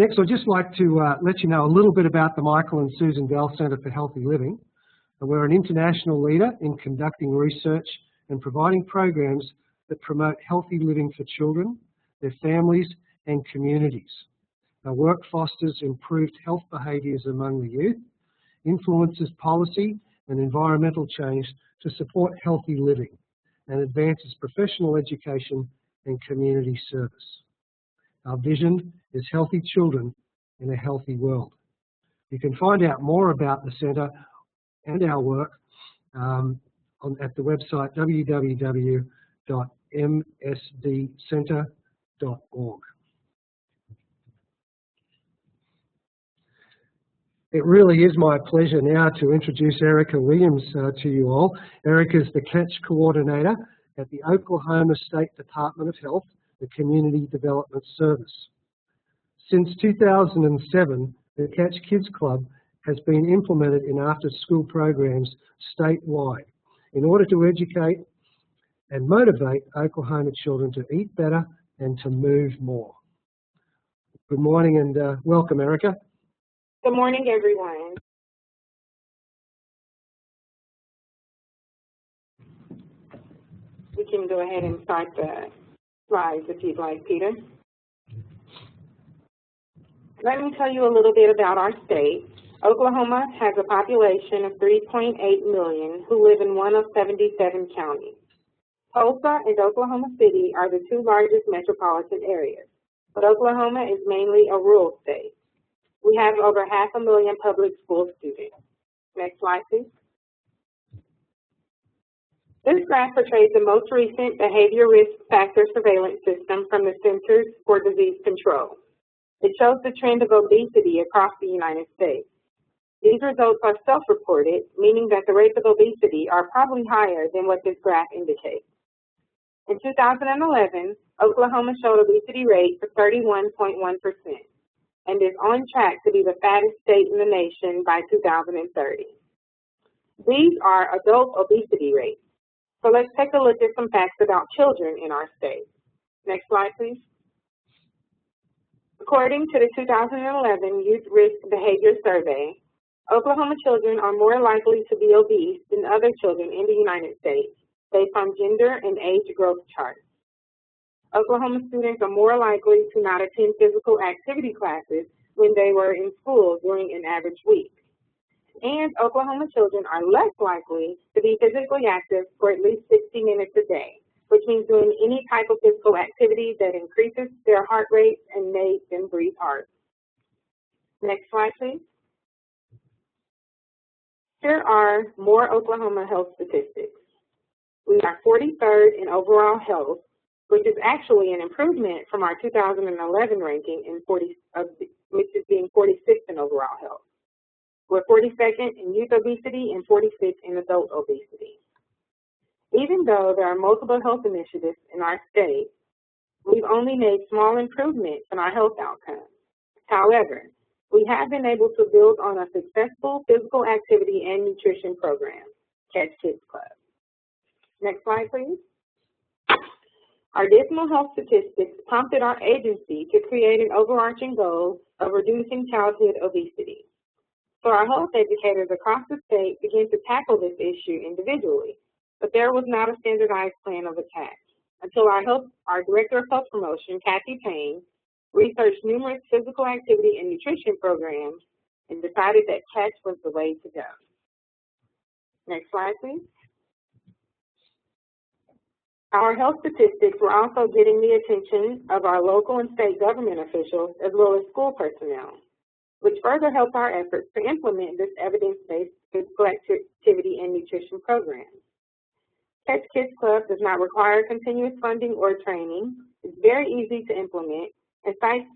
Next, I'd just like to let you know a little bit about the Michael and Susan Bell Centre for Healthy Living. We're an international leader in conducting research and providing programs that promote healthy living for children, their families and communities. Our work fosters improved health behaviours among the youth, influences policy and environmental change to support healthy living, and advances professional education and community service. Our vision is healthy children in a healthy world. You can find out more about the Centre and our work at the website www.msdcentre.org. It really is my pleasure now to introduce Ericka Williams to you all. Ericka is the Catch Coordinator at the Oklahoma State Department of Health, the Community Development Service. Since 2007, the Catch Kids Club has been implemented in after-school programs statewide in order to educate and motivate Oklahoma children to eat better and to move more. Good morning and welcome, Ericka. Good morning, everyone. We can go ahead and start the slides if you'd like, Peter. Let me tell you a little bit about our state. Oklahoma has a population of 3.8 million who live in one of 77 counties. Tulsa and Oklahoma City are the two largest metropolitan areas, but Oklahoma is mainly a rural state. We have over 500,000 public school students. Next slide, please. This graph portrays the most recent behavior risk factor surveillance system from the Centers for Disease Control. It shows the trend of obesity across the United States. These results are self-reported, meaning that the rates of obesity are probably higher than what this graph indicates. In 2011, Oklahoma showed obesity rates of 31.1%. and is on track to be the fattest state in the nation by 2030. These are adult obesity rates. So let's take a look at some facts about children in our state. Next slide, please. According to the 2011 Youth Risk Behavior Survey, Oklahoma children are more likely to be obese than other children in the United States based on gender and age growth charts. Oklahoma students are more likely to not attend physical activity classes when they were in school during an average week. And Oklahoma children are less likely to be physically active for at least 60 minutes a day, which means doing any type of physical activity that increases their heart rate and makes them breathe hard. Next slide, please. Here are more Oklahoma health statistics. We are 43rd in overall health, which is actually an improvement from our 2011 ranking, which is being 46th in overall health. We're 42nd in youth obesity and 46th in adult obesity. Even though there are multiple health initiatives in our state, we've only made small improvements in our health outcomes. However, we have been able to build on a successful physical activity and nutrition program, Catch Kids Club. Next slide, please. Our dismal health statistics prompted our agency to create an overarching goal of reducing childhood obesity. So our health educators across the state began to tackle this issue individually, but there was not a standardized plan of attack until our Director of Health Promotion, Kathy Payne, researched numerous physical activity and nutrition programs and decided that Catch was the way to go. Next slide, please. Our health statistics were also getting the attention of our local and state government officials as well as school personnel, which further helped our efforts to implement this evidence-based physical activity and nutrition program. Catch Kids Club does not require continuous funding or training. It's very easy to implement, and sites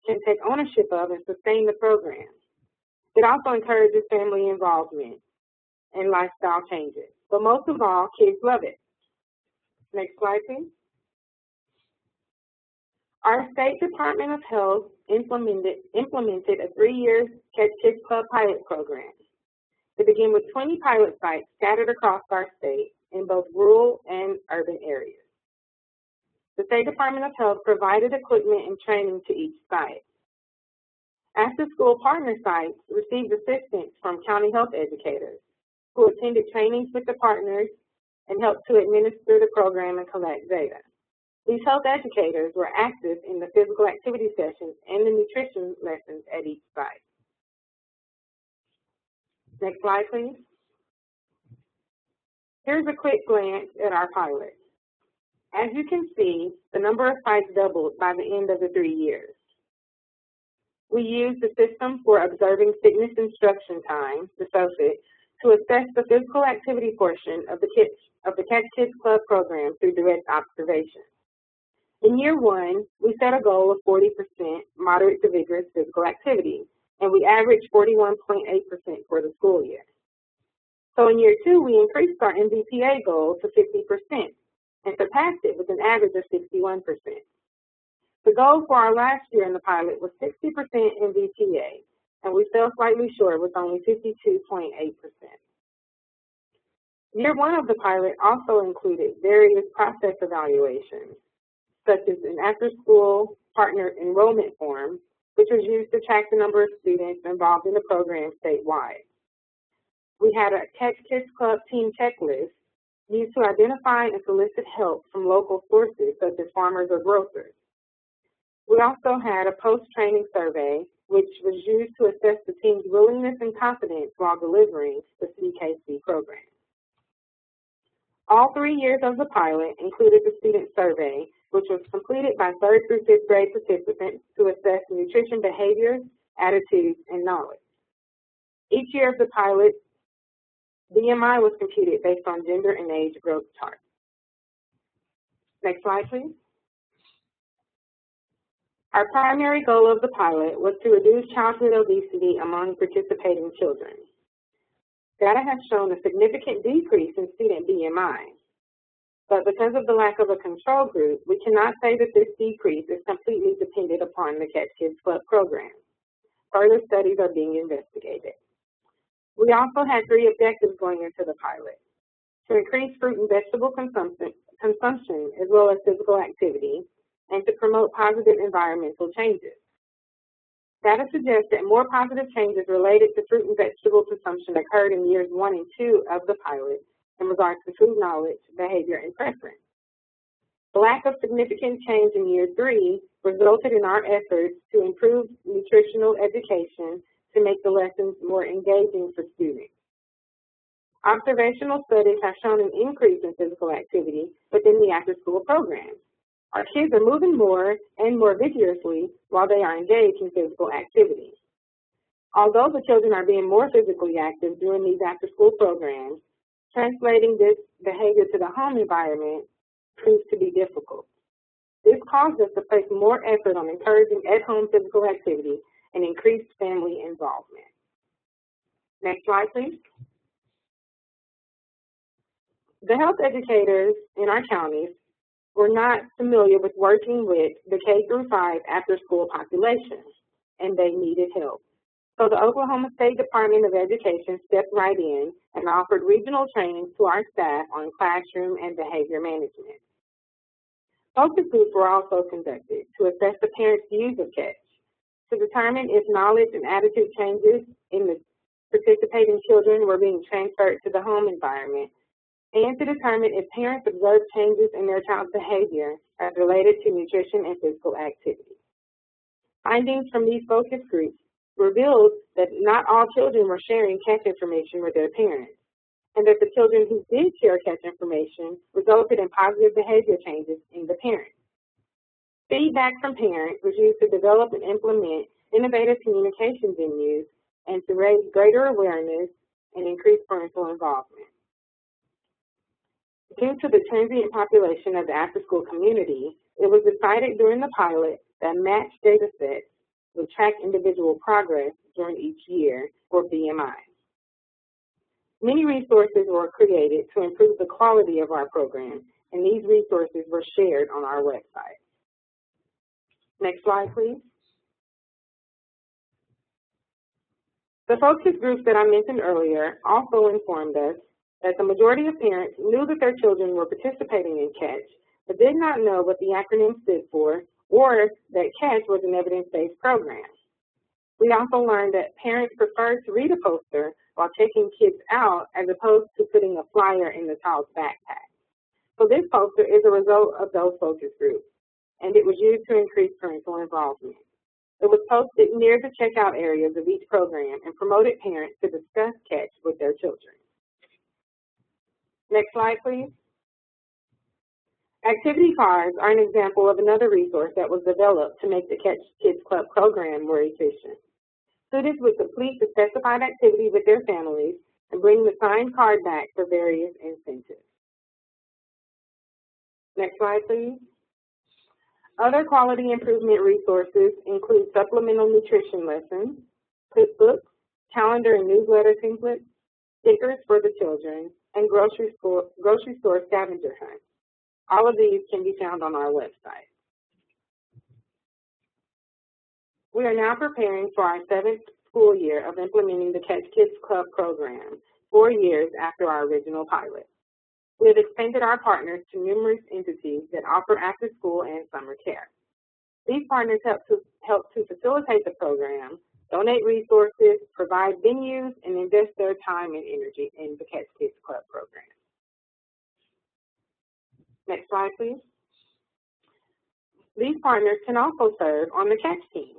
can take ownership of and sustain the program. It also encourages family involvement and lifestyle changes. But most of all, kids love it. Next slide, please. Our State Department of Health implemented a 3-year Catch Kids Club pilot program to begin with 20 pilot sites scattered across our state in both rural and urban areas. The State Department of Health provided equipment and training to each site. After-school partner sites received assistance from county health educators who attended trainings with the partners and helped to administer the program and collect data. These health educators were active in the physical activity sessions and the nutrition lessons at each site. Next slide, please. Here's a quick glance at our pilot. As you can see, the number of sites doubled by the end of the 3 years. We used the system for observing fitness instruction time, the SOFIT, to assess the physical activity portion of the Catch Kids Club program through direct observation. In year 1, we set a goal of 40% moderate to vigorous physical activity, and we averaged 41.8% for the school year. So in year 2, we increased our MVPA goal to 50% and surpassed it with an average of 61%. The goal for our last year in the pilot was 60% MVPA, and we fell slightly short with only 52.8%. Year 1 of the pilot also included various process evaluations, such as an after-school partner enrollment form, which was used to track the number of students involved in the program statewide. We had a Catch Kids Club team checklist used to identify and solicit help from local sources, such as farmers or grocers. We also had a post-training survey, which was used to assess the team's willingness and confidence while delivering the CKC program. All 3 years of the pilot included the student survey, which was completed by 3rd through 5th grade participants to assess nutrition behaviors, attitudes, and knowledge. Each year of the pilot, BMI was computed based on gender and age growth charts. Next slide, please. Our primary goal of the pilot was to reduce childhood obesity among participating children. Data has shown a significant decrease in student BMI, but because of the lack of a control group, we cannot say that this decrease is completely dependent upon the Catch Kids Club program. Further studies are being investigated. We also had 3 objectives going into the pilot: to increase fruit and vegetable consumption as well as physical activity, and to promote positive environmental changes. Data suggests that more positive changes related to fruit and vegetable consumption occurred in years 1 and 2 of the pilot in regards to food knowledge, behavior, and preference. The lack of significant change in year 3 resulted in our efforts to improve nutritional education to make the lessons more engaging for students. Observational studies have shown an increase in physical activity within the after-school program. Our kids are moving more and more vigorously while they are engaged in physical activity. Although the children are being more physically active during these after-school programs, translating this behavior to the home environment proves to be difficult. This caused us to place more effort on encouraging at-home physical activity and increased family involvement. Next slide, please. The health educators in our counties were not familiar with working with the K-5 after-school population, and they needed help. So the Oklahoma State Department of Education stepped right in and offered regional training to our staff on classroom and behavior management. Focus groups were also conducted to assess the parents' views of Catch, to determine if knowledge and attitude changes in the participating children were being transferred to the home environment, and to determine if parents observed changes in their child's behavior as related to nutrition and physical activity. Findings from these focus groups revealed that not all children were sharing Catch information with their parents, and that the children who did share Catch information resulted in positive behavior changes in the parents. Feedback from parents was used to develop and implement innovative communication venues and to raise greater awareness and increase parental involvement. Due to the transient population of the after-school community, it was decided during the pilot that matched data sets would track individual progress during each year for BMI. Many resources were created to improve the quality of our program, and these resources were shared on our website. Next slide, please. The focus groups that I mentioned earlier also informed us that the majority of parents knew that their children were participating in Catch, but did not know what the acronym stood for or that Catch was an evidence-based program. We also learned that parents prefer to read a poster while checking kids out as opposed to putting a flyer in the child's backpack. So this poster is a result of those focus groups, and it was used to increase parental involvement. It was posted near the checkout areas of each program and promoted parents to discuss CATCH with their children. Next slide, please. Activity cards are an example of another resource that was developed to make the CATCH Kids Club program more efficient. Students would complete the specified activity with their families and bring the signed card back for various incentives. Next slide, please. Other quality improvement resources include supplemental nutrition lessons, cookbooks, calendar and newsletter templates, stickers for the children, and grocery store scavenger hunts. All of these can be found on our website. We are now preparing for our 7th school year of implementing the CATCH Kids Club program, 4 years after our original pilot. We have extended our partners to numerous entities that offer after-school and summer care. These partners help to facilitate the program, donate resources, provide venues, and invest their time and energy in the CATCH Kids Club program. Next slide, please. These partners can also serve on the CATCH team.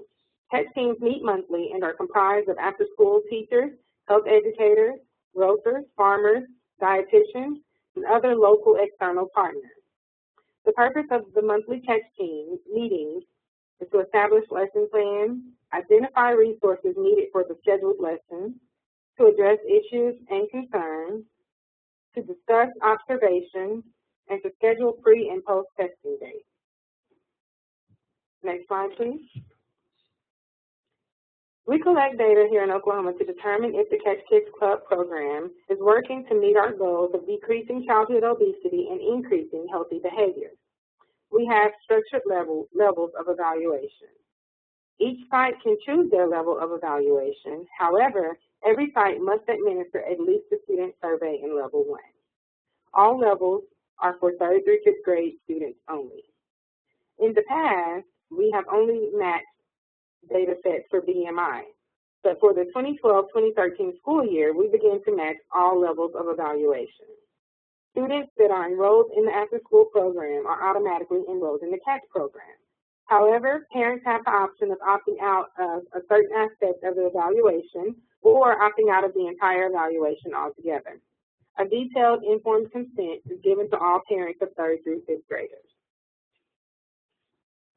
CATCH teams meet monthly and are comprised of after-school teachers, health educators, grocers, farmers, dietitians, and other local external partners. The purpose of the monthly CATCH team meetings is to establish lesson plans, identify resources needed for the scheduled lessons, to address issues and concerns, to discuss observations, and to schedule pre- and post-testing dates. Next slide, please. We collect data here in Oklahoma to determine if the CATCH Kids Club program is working to meet our goals of decreasing childhood obesity and increasing healthy behavior. We have structured levels of evaluation. Each site can choose their level of evaluation. However, every site must administer at least a student survey in level 1. All levels are for 3rd through 5th grade students only. In the past, we have only matched data sets for BMI, but for the 2012-2013 school year, we began to match all levels of evaluation. Students that are enrolled in the after-school program are automatically enrolled in the CATCH program. However, parents have the option of opting out of a certain aspect of the evaluation or opting out of the entire evaluation altogether. A detailed informed consent is given to all parents of 3rd through 5th graders.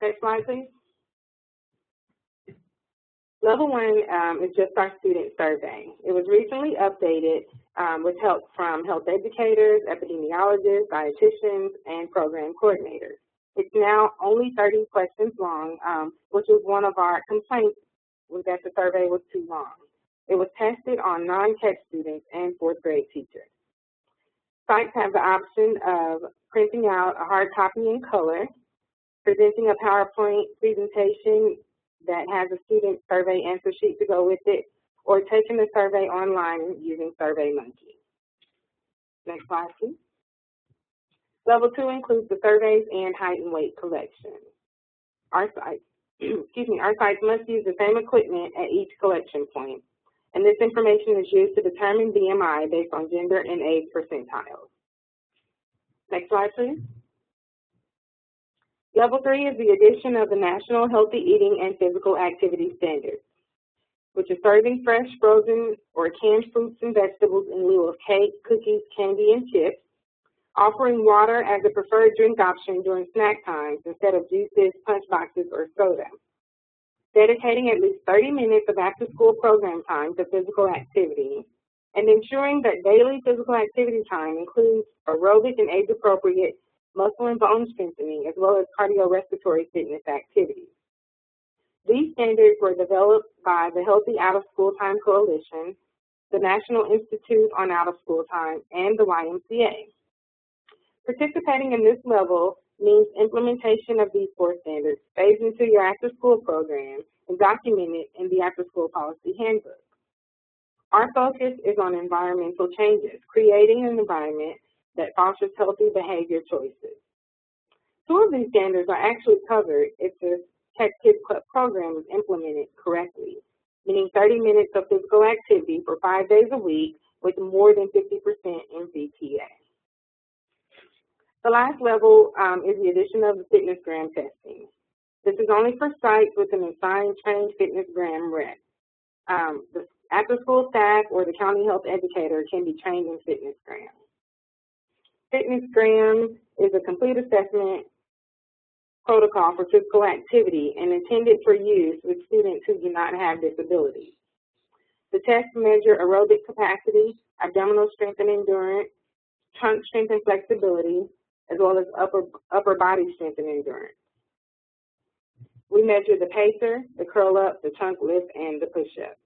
Next slide, please. Level 1 is just our student survey. It was recently updated with help from health educators, epidemiologists, dietitians, and program coordinators. It's now only 30 questions long, which was one of our complaints, was that the survey was too long. It was tested on non-CATCH students and 4th grade teachers. Sites have the option of printing out a hard copy in color, presenting a PowerPoint presentation that has a student survey answer sheet to go with it, or taking the survey online using SurveyMonkey. Next slide, please. Level 2 includes the surveys and height and weight collection. Our sites, our sites must use the same equipment at each collection point, and this information is used to determine BMI based on gender and age percentiles. Next slide, please. Level 3 is the addition of the National Healthy Eating and Physical Activity Standards, which is serving fresh, frozen, or canned fruits and vegetables in lieu of cake, cookies, candy, and chips, offering water as a preferred drink option during snack times instead of juices, punch boxes, or soda, dedicating at least 30 minutes of after-school program time to physical activity, and ensuring that daily physical activity time includes aerobic and age-appropriate muscle and bone strengthening, as well as cardiorespiratory fitness activities. These standards were developed by the Healthy Out-of-School Time Coalition, the National Institute on Out-of-School Time, and the YMCA. Participating in this level means implementation of these 4 standards phased into your after-school program and documented in the after-school policy handbook. Our focus is on environmental changes, creating an environment that fosters healthy behavior choices. 2 of these standards are actually covered if the CATCH Kids Club program is implemented correctly. meaning 30 minutes of physical activity for 5 days a week with more than 50% MVTA. The last level is the addition of the fitness gram testing. This is only for sites with an assigned trained fitness gram rep. The after-school staff or the county health educator can be trained in fitness gram. Fitness gram is a complete assessment protocol for physical activity and intended for use with students who do not have disabilities. The tests measure aerobic capacity, abdominal strength and endurance, trunk strength and flexibility, as well as upper body strength and endurance. We measure the pacer, the curl up, the trunk lift, and the push up.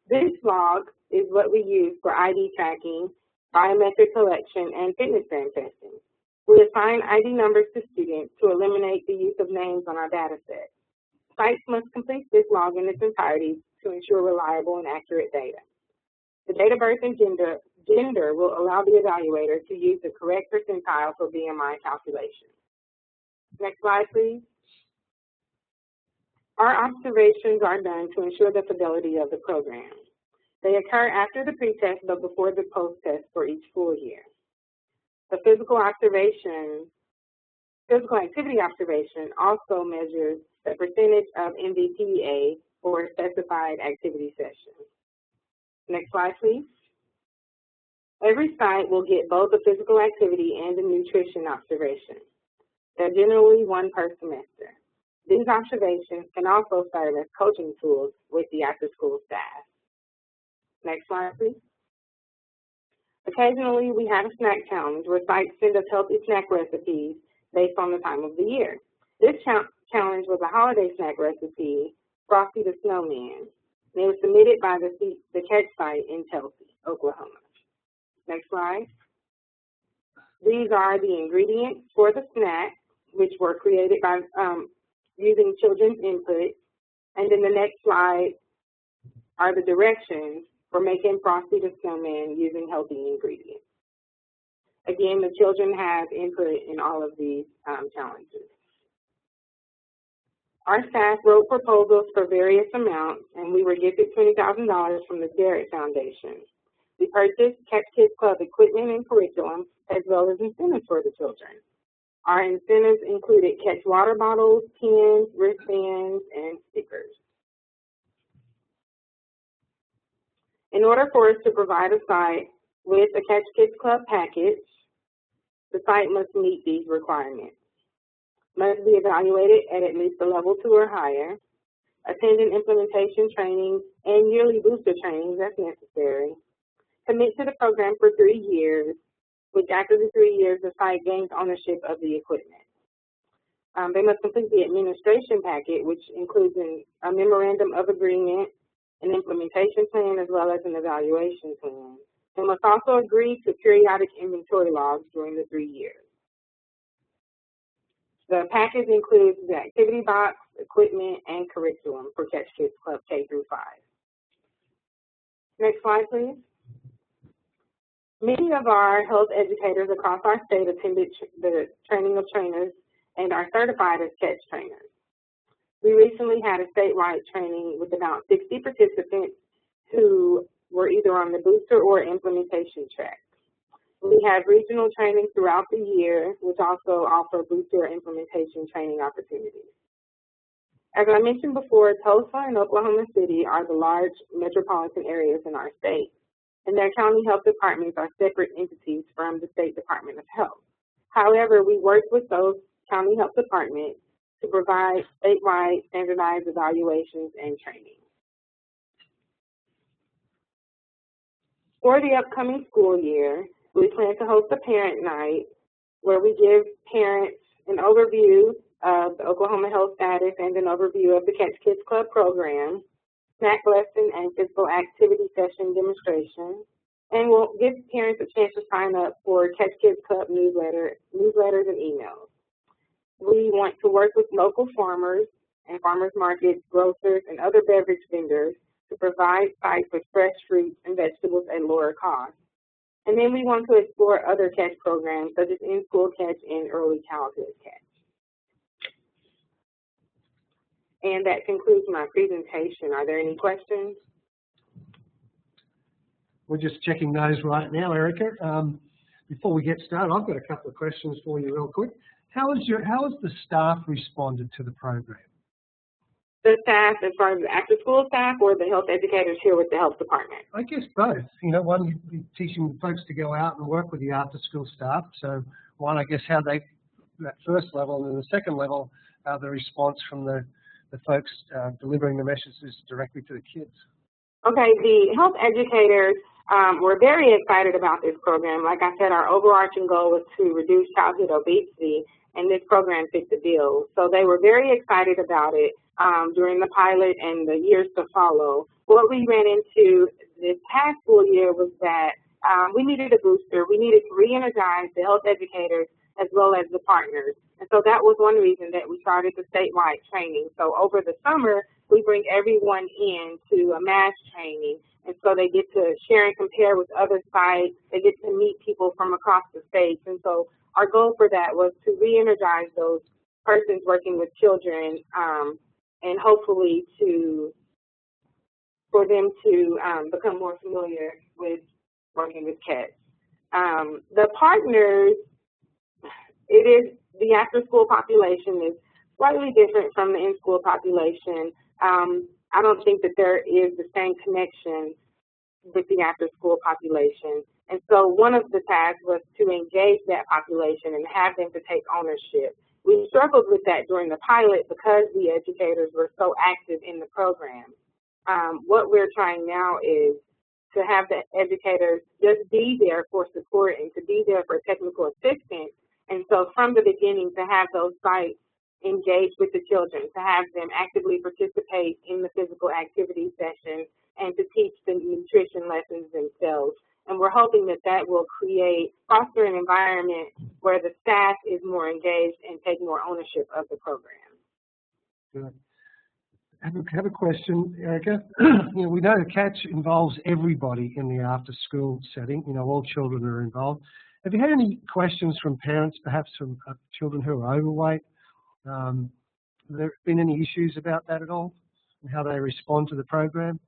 This log is what we use for ID tracking, biometric collection, and fitness gram testing. We assign ID numbers to students to eliminate the use of names on our data set. Sites must complete this log in its entirety to ensure reliable and accurate data. The date of birth and gender will allow the evaluator to use the correct percentile for BMI calculation. Next slide, please. Our observations are done to ensure the fidelity of the program. They occur after the pre-test but before the post-test for each school year. The physical activity observation also measures the percentage of MVTA for a specified activity session. Next slide, please. Every site will get both a physical activity and a nutrition observation. They're generally one per semester. These observations can also serve as coaching tools with the after-school staff. Next slide, please. Occasionally, we have a snack challenge where sites send us healthy snack recipes based on the time of the year. This challenge was a holiday snack recipe, Frosty the Snowman, and it was submitted by the Catch site in Chelsea, Oklahoma. Next slide. These are the ingredients for the snack, which were created by using children's input. And then the next slide are the directions for making Frosty the Snowman using healthy ingredients. Again, the children have input in all of these challenges. Our staff wrote proposals for various amounts, and we were gifted $20,000 from the Garrett Foundation. We purchased Catch Kids Club equipment and curriculum, as well as incentives for the children. Our incentives included Catch water bottles, pens, wristbands, and stickers. In order for us to provide a site with a Catch Kids Club package, the site must meet these requirements. Must be evaluated at least a level 2 or higher, attend an implementation training and yearly booster trainings as necessary, commit to the program for 3 years, which after the 3 years, the site gains ownership of the equipment. They must complete the administration packet, which includes a memorandum of agreement, an implementation plan, as well as an evaluation plan. They must also agree to periodic inventory logs during the 3 years. The package includes the activity box, equipment, and curriculum for Catch Kids Club K through 5. Next slide, please. Many of our health educators across our state attended the training of trainers and are certified as Catch trainers. We recently had a statewide training with about 60 participants who were either on the booster or implementation track. We have regional training throughout the year, which also offer booster or implementation training opportunities. As I mentioned before, Tulsa and Oklahoma City are the large metropolitan areas in our state, and their county health departments are separate entities from the State Department of Health. However, we work with those county health departments to provide statewide standardized evaluations and training. For the upcoming school year, we plan to host a parent night where we give parents an overview of the Oklahoma health status and an overview of the Catch Kids Club program, snack lesson and physical activity session demonstration, and we'll give parents a chance to sign up for Catch Kids Club newsletters and emails. We want to work with local farmers and farmers markets, grocers, and other beverage vendors to provide sites with fresh fruits and vegetables at lower cost. And then we want to explore other Catch programs such as in-school Catch and early childhood Catch. And that concludes my presentation. Are there any questions? We're just checking those right now, Ericka. Before we get started, I've got a couple of questions for you real quick. How has the staff responded to the program? The staff, as far as the after-school staff, or the health educators here with the health department? I guess both. You know, one, you're teaching folks to go out and work with the after-school staff. So one, I guess, how they, that first level, and then the second level, the response from the folks delivering the messages directly to the kids. Okay, the health educators were very excited about this program. Like I said, our overarching goal was to reduce childhood obesity, and this program fit the bill. So they were very excited about it during the pilot and the years to follow. What we ran into this past school year was that we needed a booster. We needed to re-energize the health educators as well as the partners. And so that was one reason that we started the statewide training. So over the summer, we bring everyone in to a mass training. And so they get to share and compare with other sites. They get to meet people from across the states. And so our goal for that was to re-energize those persons working with children and hopefully for them to become more familiar with working with kids. The partners, the after-school population is slightly different from the in-school population. I don't think that there is the same connection with the after-school population. And so one of the tasks was to engage that population and have them to take ownership. We struggled with that during the pilot because the educators were so active in the program. What we're trying now is to have the educators just be there for support and to be there for technical assistance. And so from the beginning, to have those sites engage with the children, to have them actively participate in the physical activity sessions and to teach the nutrition lessons themselves. And we're hoping that that will foster an environment where the staff is more engaged and take more ownership of the program. Good. I have a question, Ericka. We know the catch involves everybody in the after-school setting. All children are involved. Have you had any questions from parents, perhaps from children who are overweight? Have there been any issues about that at all, and how they respond to the program?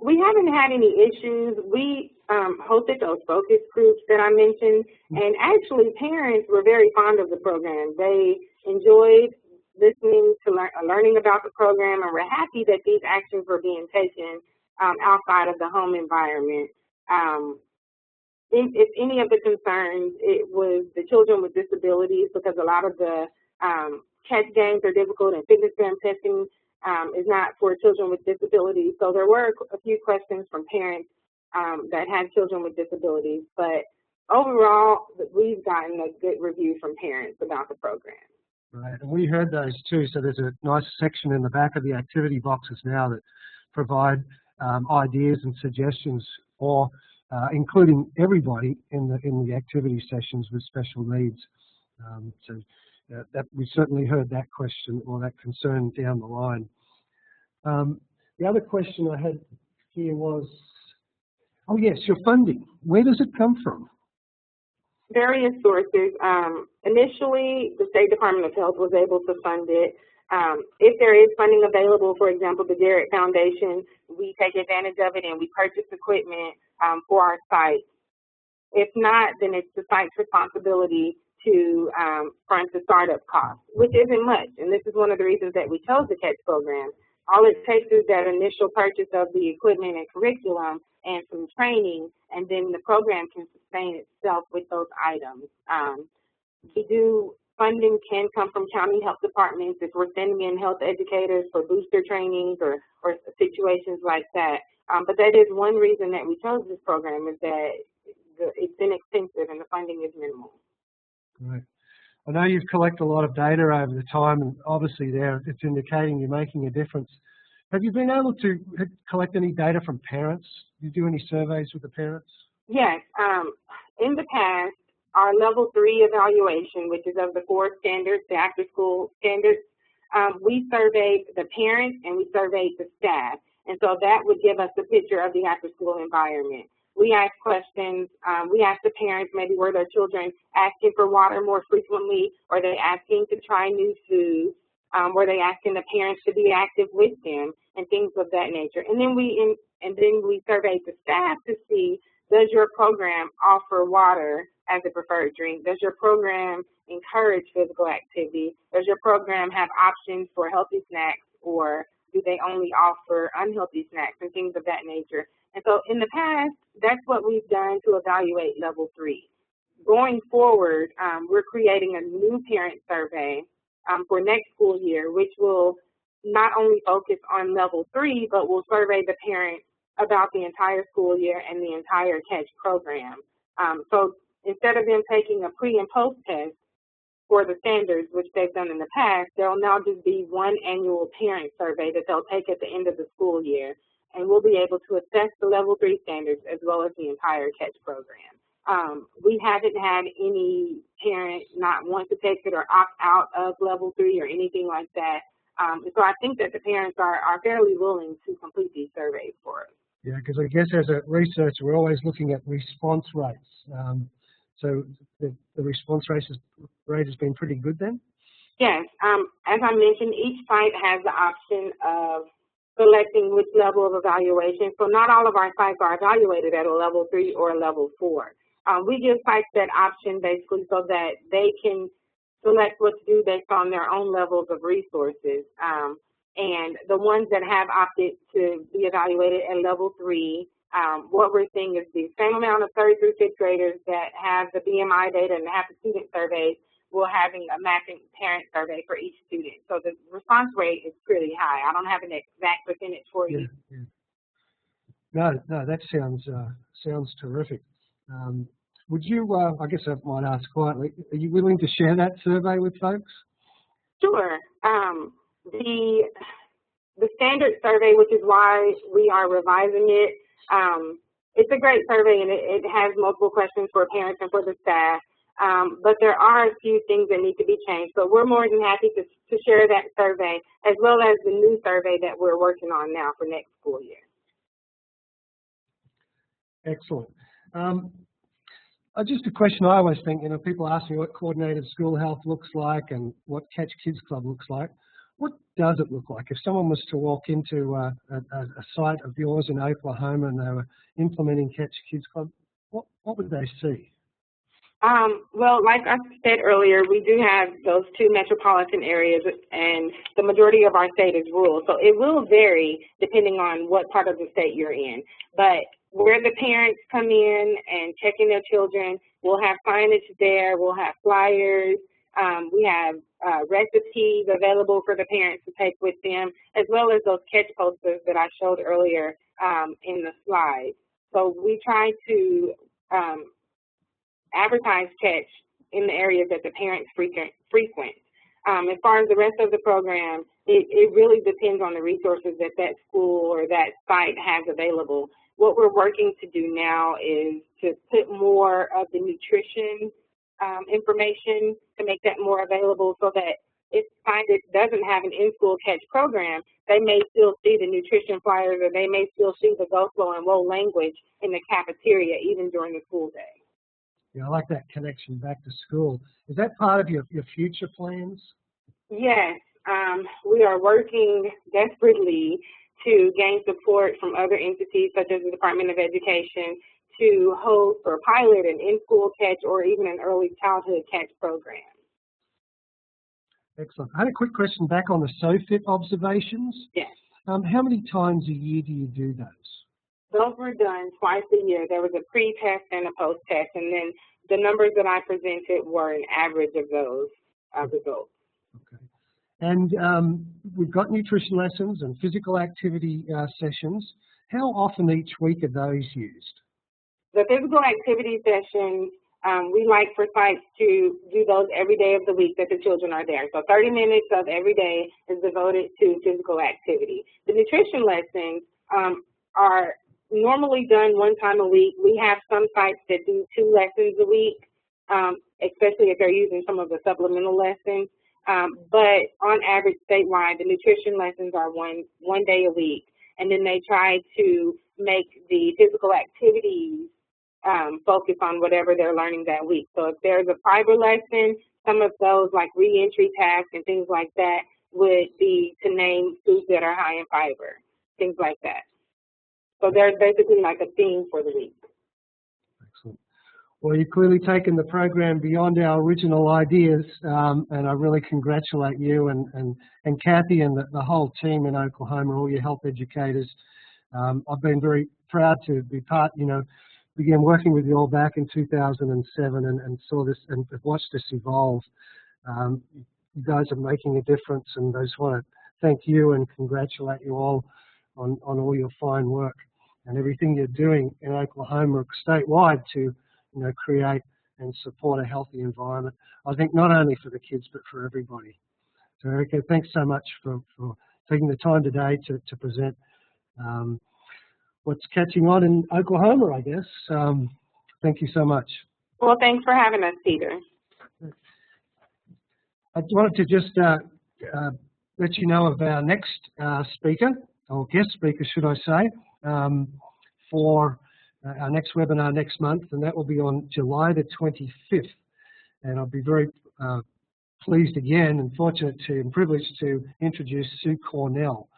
We haven't had any issues. We hosted those focus groups that I mentioned, and actually parents were very fond of the program. They enjoyed listening to learning about the program, and we're happy that these actions were being taken outside of the home environment. If any of the concerns, it was the children with disabilities, because a lot of the catch games are difficult and fitness gram testing is not for children with disabilities. So there were a few questions from parents that had children with disabilities, but overall, we've gotten a good review from parents about the program. Right, and we heard those too. So there's a nice section in the back of the activity boxes now that provide ideas and suggestions for including everybody in the activity sessions with special needs. That we certainly heard that question or that concern down the line. The other question I had here was, oh yes, your funding. Where does it come from? Various sources. Initially, the State Department of Health was able to fund it. If there is funding available, for example, the Derrick Foundation, we take advantage of it and we purchase equipment for our site. If not, then it's the site's responsibility to fund the startup costs, which isn't much. And this is one of the reasons that we chose the CATCH program. All it takes is that initial purchase of the equipment and curriculum and some training, and then the program can sustain itself with those items. Funding can come from county health departments if we're sending in health educators for booster trainings or situations like that. But that is one reason that we chose this program, is that it's inexpensive and the funding is minimal. Right. I know you've collected a lot of data over the time, and obviously there it's indicating you're making a difference. Have you been able to collect any data from parents? Do you do any surveys with the parents? Yes. In the past, our level 3 evaluation, which is of the 4 standards, the after school standards, we surveyed the parents and we surveyed the staff. And so that would give us a picture of the after school environment. We asked questions. We asked the parents, maybe were their children asking for water more frequently, or they asking to try new foods. where they asking the parents to be active with them and things of that nature. And then we surveyed the staff to see, does your program offer water as a preferred drink? Does your program encourage physical activity? Does your program have options for healthy snacks, or do they only offer unhealthy snacks and things of that nature? And so in the past, that's what we've done to evaluate level 3. Going forward, we're creating a new parent survey for next school year, which will not only focus on level 3, but will survey the parents about the entire school year and the entire CATCH program. So instead of them taking a pre and post test for the standards, which they've done in the past, there'll now just be one annual parent survey that they'll take at the end of the school year, and we'll be able to assess the level 3 standards as well as the entire CATCH program. We haven't had any parent not want to take it or opt out of level 3 or anything like that. So I think that the parents are fairly willing to complete these surveys for us. Yeah, because I guess as a researcher, we're always looking at response rates. So the response rate has been pretty good then? Yes. As I mentioned, each site has the option of selecting which level of evaluation. So not all of our sites are evaluated at a level 3 or a level 4. We give sites that option basically so that they can select what to do based on their own levels of resources. And the ones that have opted to be evaluated at level 3, what we're seeing is the same amount of 3rd through 5th graders that have the BMI data and have the student surveys will having a matching parent survey for each student. So the response rate is pretty high. I don't have an exact percentage for you. Yeah. No, that sounds terrific. Would you, I guess I might ask quietly, are you willing to share that survey with folks? Sure. The standard survey, which is why we are revising it, it's a great survey, and it has multiple questions for parents and for the staff, but there are a few things that need to be changed. So we're more than happy to share that survey, as well as the new survey that we're working on now for next school year. Excellent. Just a question I always think, people ask me what coordinated school health looks like and what CATCH Kids Club looks like. What does it look like? If someone was to walk into a site of yours in Oklahoma and they were implementing CATCH Kids Club, what would they see? Well, like I said earlier, we do have those 2 metropolitan areas, and the majority of our state is rural. So it will vary depending on what part of the state you're in. But where the parents come in and check in their children, we'll have signage there, we'll have flyers, we have recipes available for the parents to take with them, as well as those CATCH posters that I showed earlier in the slide. So we try to advertise CATCH in the areas that the parents frequent. As far as the rest of the program, it really depends on the resources that that school or that site has available. What we're working to do now is to put more of the nutrition information to make that more available, so that if a site doesn't have an in-school CATCH program, they may still see the nutrition flyers, or they may still see the go slow and roll language in the cafeteria even during the school day. Yeah, I like that connection back to school. Is that part of your future plans? Yes, we are working desperately to gain support from other entities such as the Department of Education to host or pilot an in-school CATCH or even an early childhood CATCH program. Excellent. I had a quick question back on the SOFIT observations. Yes. How many times a year do you do those? Those were done twice a year. There was a pre-test and a post-test, and then the numbers that I presented were an average of those results. Okay. And we've got nutrition lessons and physical activity sessions. How often each week are those used? The physical activity sessions, we like for sites to do those every day of the week that the children are there. So 30 minutes of every day is devoted to physical activity. The nutrition lessons are normally done one time a week. We have some sites that do 2 lessons a week, especially if they're using some of the supplemental lessons. But on average statewide, the nutrition lessons are one day a week. And then they try to make the physical activities focus on whatever they're learning that week. So if there's a fiber lesson, some of those like re-entry tasks and things like that, would be to name foods that are high in fiber, things like that. So there's basically like a theme for the week. Excellent. Well, you've clearly taken the program beyond our original ideas, and I really congratulate you and Kathy and the whole team in Oklahoma, all your health educators. I've been very proud to be part, began working with you all back in 2007 and saw this and watched this evolve. You guys are making a difference, and I just want to thank you and congratulate you all on all your fine work and everything you're doing in Oklahoma statewide to create and support a healthy environment. I think not only for the kids but for everybody. So Ericka, thanks so much for taking the time today to present what's catching on in Oklahoma, I guess. Thank you so much. Well, thanks for having us, Peter. I wanted to just let you know of our next speaker, or guest speaker, should I say, for our next webinar next month, and that will be on July the 25th. And I'll be very pleased again and fortunate and privileged to introduce Sue Cornell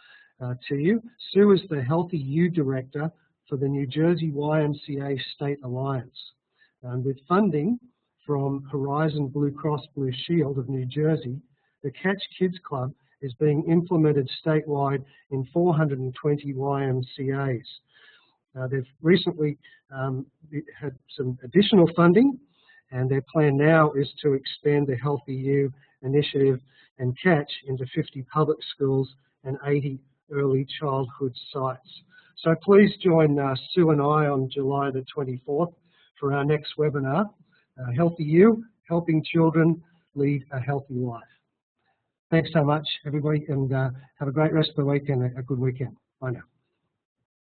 to you. Sue is the Healthy You Director for the New Jersey YMCA State Alliance. With funding from Horizon Blue Cross Blue Shield of New Jersey, the Catch Kids Club is being implemented statewide in 420 YMCAs. They've recently had some additional funding, and their plan now is to expand the Healthy You initiative and Catch into 50 public schools and 80 early childhood sites. So please join Sue and I on July the 24th for our next webinar, Healthy You, Helping Children Lead a Healthy Life. Thanks so much, everybody, and have a great rest of the week and a good weekend. Bye now.